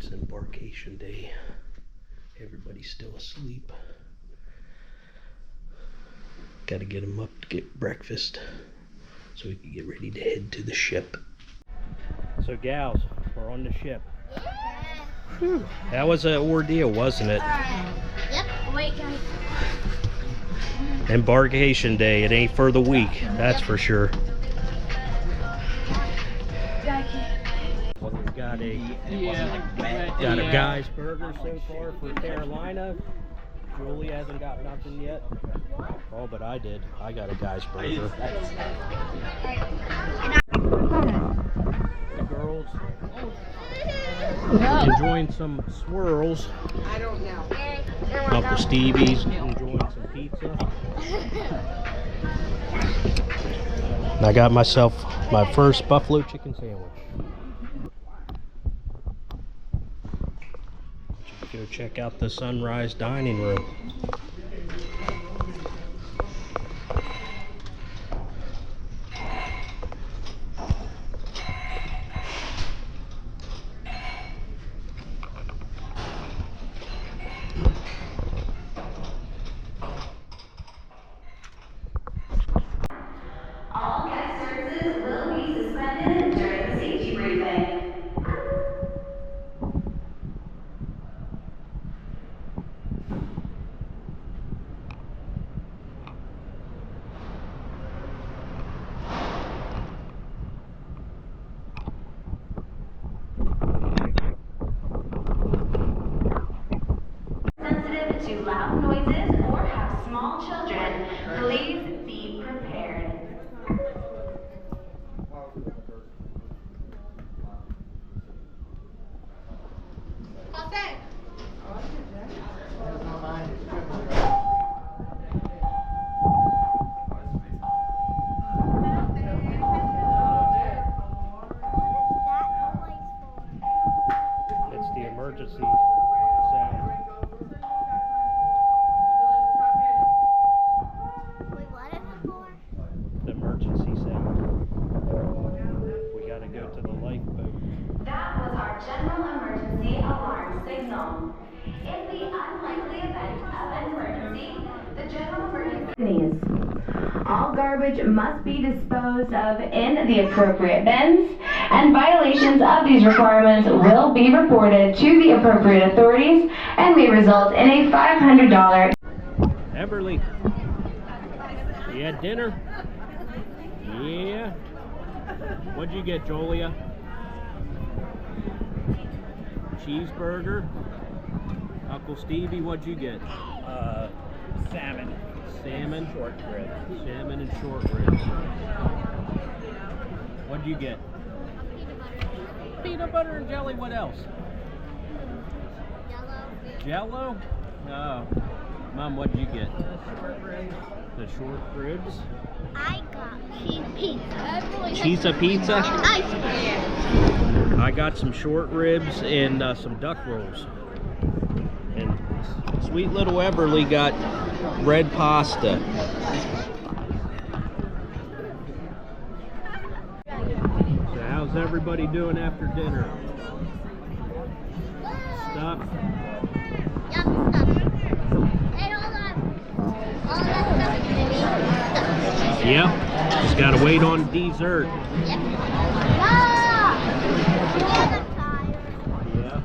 It's embarkation day. Everybody's still asleep. Got to get them up to get breakfast so we can get ready to head to the ship. So gals, we're on the ship. Yeah. Whew. That was an ordeal, wasn't it? Yep. Wait, guys. Embarkation day. It ain't for the weak, that's for sure. Got a guy's burger so far for Carolina. Julie hasn't got nothing yet. Oh, but I did. I got a guy's burger. The girls enjoying some swirls. I don't know. Uncle Stevie's enjoying some pizza. And I got myself my first buffalo chicken sandwich. Go check out the Sunrise dining room. All guest services will be suspended during the safety briefing. Sensitive to loud noises or have small children, please be prepared. It's the emergency sound. Wait, what is it for? The emergency sound. We gotta go to the lifeboat. That was our general emergency alarm signal. In the unlikely event of an emergency, the general emergency. All garbage must be disposed of in the appropriate bins, and violations of these requirements will be reported to the appropriate authorities and may result in a $500. Everly, you had dinner? Yeah. What'd you get, Jolia? Cheeseburger. Uncle Stevie, what'd you get? Salmon. Salmon. Short rib. Salmon and short ribs. What'd you get? Peanut butter and jelly. What else? Yellow. Jello? Oh. Mom, what'd you get? The short ribs. I got cheese pizza. Cheese pizza? Ice cream. I got some short ribs and some duck rolls. And sweet little Everly got red pasta. So how's everybody doing after dinner? Stuff? Yum stuff. Hey, hold on. All that stuff is Yep. Just gotta wait on dessert. Yep. Ah! Yeah, I'm tired. Yeah.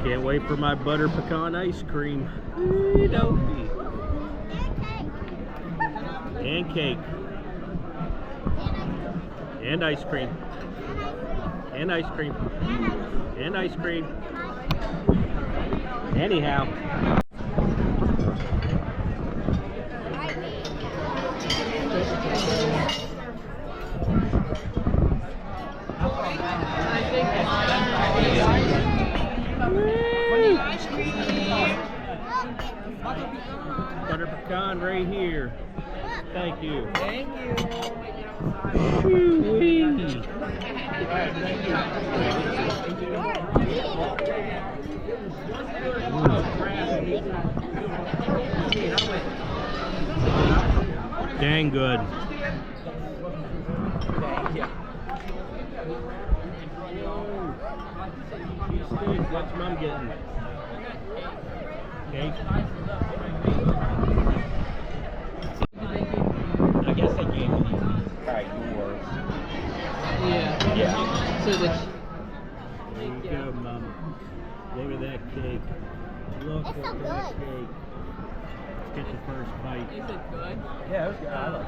Can't wait for my butter pecan ice cream. Wee-dopey. And cake. And ice cream. And ice cream. And ice cream. Anyhow. Butter pecan right here. Thank you. Thank you. Woo-wee. Dang good. Thank you. Cheesesteak, what's Mom getting? Cake? I guess I gave you probably yours. Yeah. So the There you go, Mom. Look at that cake. Look It's at so that good. cake. Let's get the first bite. is it good? Yeah, it was good. I like it.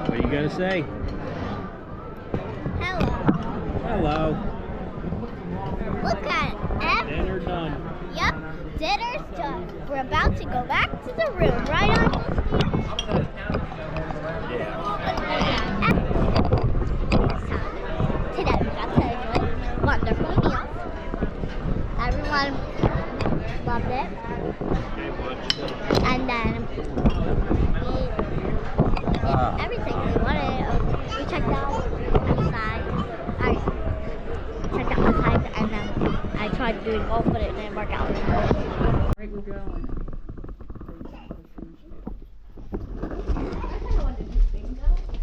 What are you gonna say? Hello. Hello. Look at it. Dinner done. Yep, dinner's done. We're about to go back to the room, right on? Yeah. Today we got to enjoy wonderful meals. Everyone loved it. And then we ate everything we wanted. We checked out outside. Checked out outside and then I tried doing golf, but it didn't work out. Right, we're going.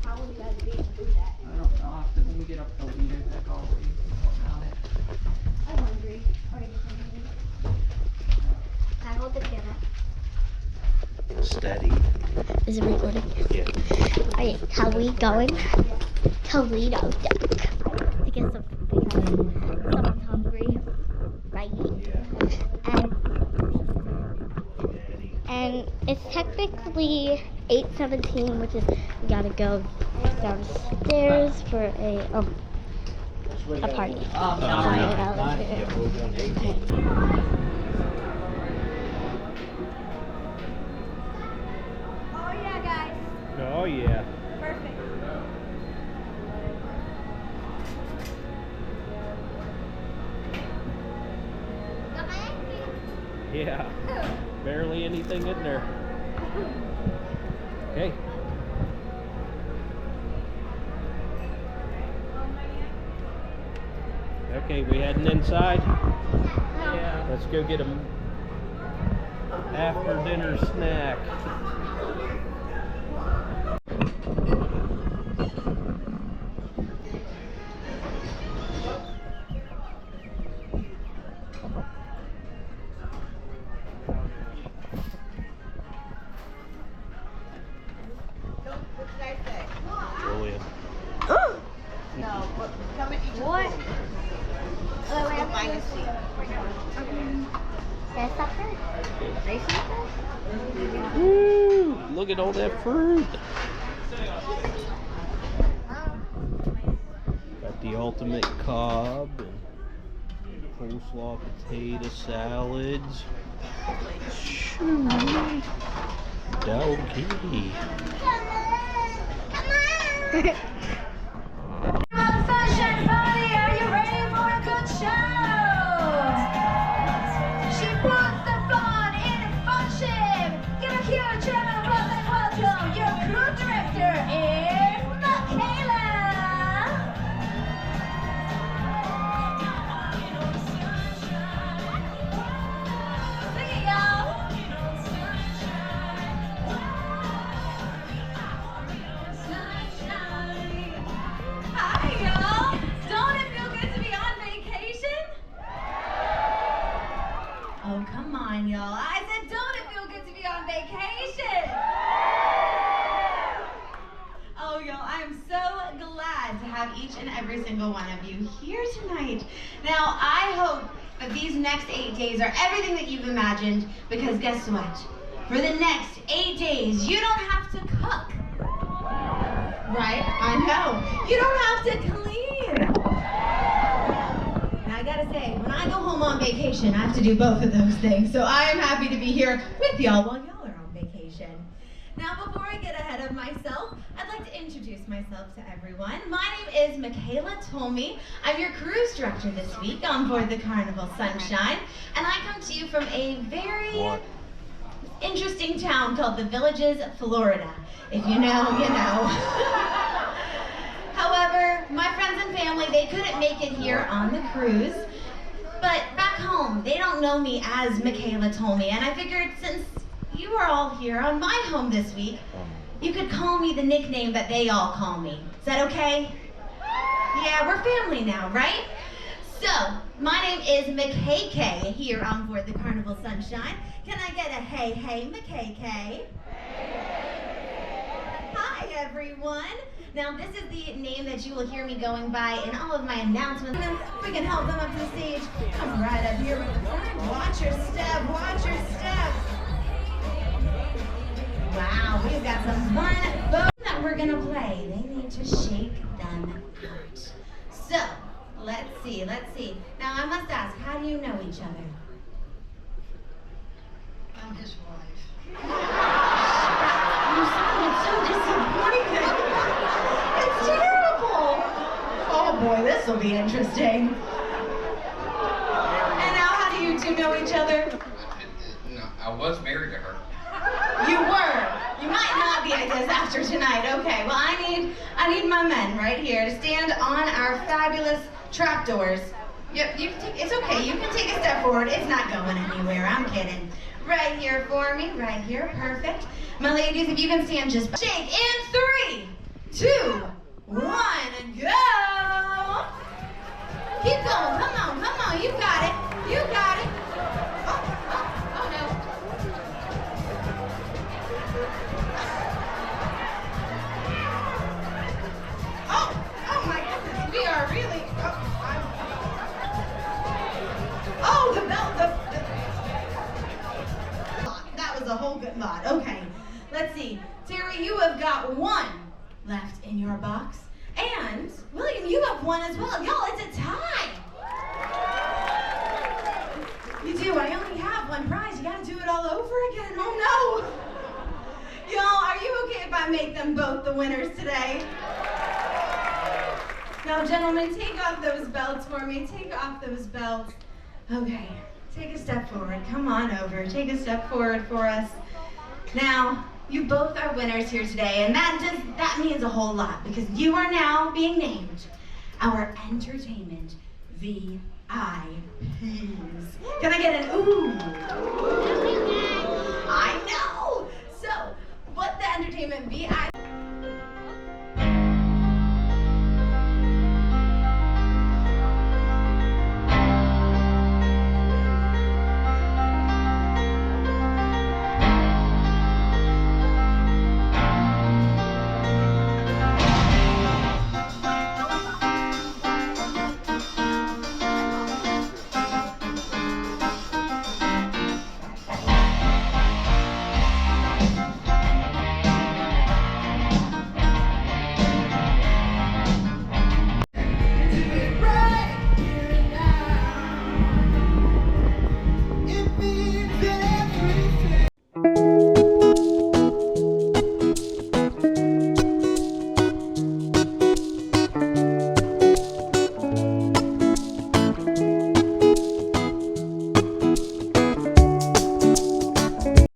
I don't know. After when we get up, they'll eat it. That's all we talk about it. I'm hungry. I hold the camera. Steady. Is it recording? Yeah. Okay, how we going? Toledo Deck. To get some food because someone's hungry. Right? And it's technically 8:17, which is we gotta go downstairs for a party. Oh yeah, guys. Oh yeah. Perfect. Got my ice cream. Yeah. Barely anything in there. Okay. Okay, we heading inside. Yeah. Let's go get a after dinner snack. Julian. What? There's something? Woo! Look at all that fruit. Got the ultimate cob and coleslaw potato salads. Shoot. Doggy. Come on! Sunshine party, are you ready for a good show? She puts the fun in a function. Give a huge round of applause and welcome your crew director is Michaela. Sing it, y'all. Hi, y'all. Don't it feel good to be on vacation? Oh, come on, y'all. I said, don't it feel good to be on vacation? Oh, y'all, I am so glad to have each and every single one of you here tonight. Now, I hope that these next 8 days are everything that you've imagined, because guess what? For the next 8 days, you don't have to cook. Right? I know. You don't have to clean. And I gotta say, when I go home on vacation, I have to do both of those things. So I am happy to be here with y'all while y'all are on vacation. Now, before I get ahead of myself, I'd like to introduce myself to everyone. My name is Michaela Tolmie. I'm your cruise director this week on board the Carnival Sunshine. And I come to you from a very interesting town called the Villages, Florida. If you know, you know. However, my friends and family, they couldn't make it here on the cruise. home. They don't know me as Michaela told me, and I figured since you are all here on my home this week, you could call me the nickname that they all call me. Is that okay? Yeah, we're family now, right? So, my name is McKay here on board the Carnival Sunshine. Can I get a hey, hey, McKay? Hi, everyone. Now, this is the name that you will hear me going by in all of my announcements. We can help them up to the stage. Come right up here with the front. Watch your step, watch your step. Wow, we've got some fun boats that we're gonna play. They need to shake them out. So, let's see. Now, I must ask, how do you know each other? I'm his wife. You sounded so disappointed. It's terrible. Oh boy, this will be interesting. And now, how do you two know each other? No, I was married to her. You were. You might not be, I guess, after tonight. Okay, well, I need my men right here to stand on our fabulous trapdoors. Yep, it's okay. You can take a step forward. It's not going anywhere. I'm kidding. Right here for me. Right here. Perfect. My ladies, if you can stand just shake in 3, 2, 1, go. Keep going. Come on. You got it. Oh no. Oh my goodness. We are really. The belt. That was a whole good lot. Okay. Let's see. Terry, you have got 1 left in your box. And William, you have 1 as well. Y'all, it's a tie. You do. I only have 1 prize. You gotta do it all over again. Oh no. Y'all, are you okay if I make them both the winners today? Now, gentlemen, take off those belts for me. Take off those belts. Okay. Take a step forward. Come on over. Take a step forward for us. Now, you both are winners here today, and that means a whole lot because you are now being named our entertainment VIPs. Can I get an ooh? I know. So, what the entertainment VIP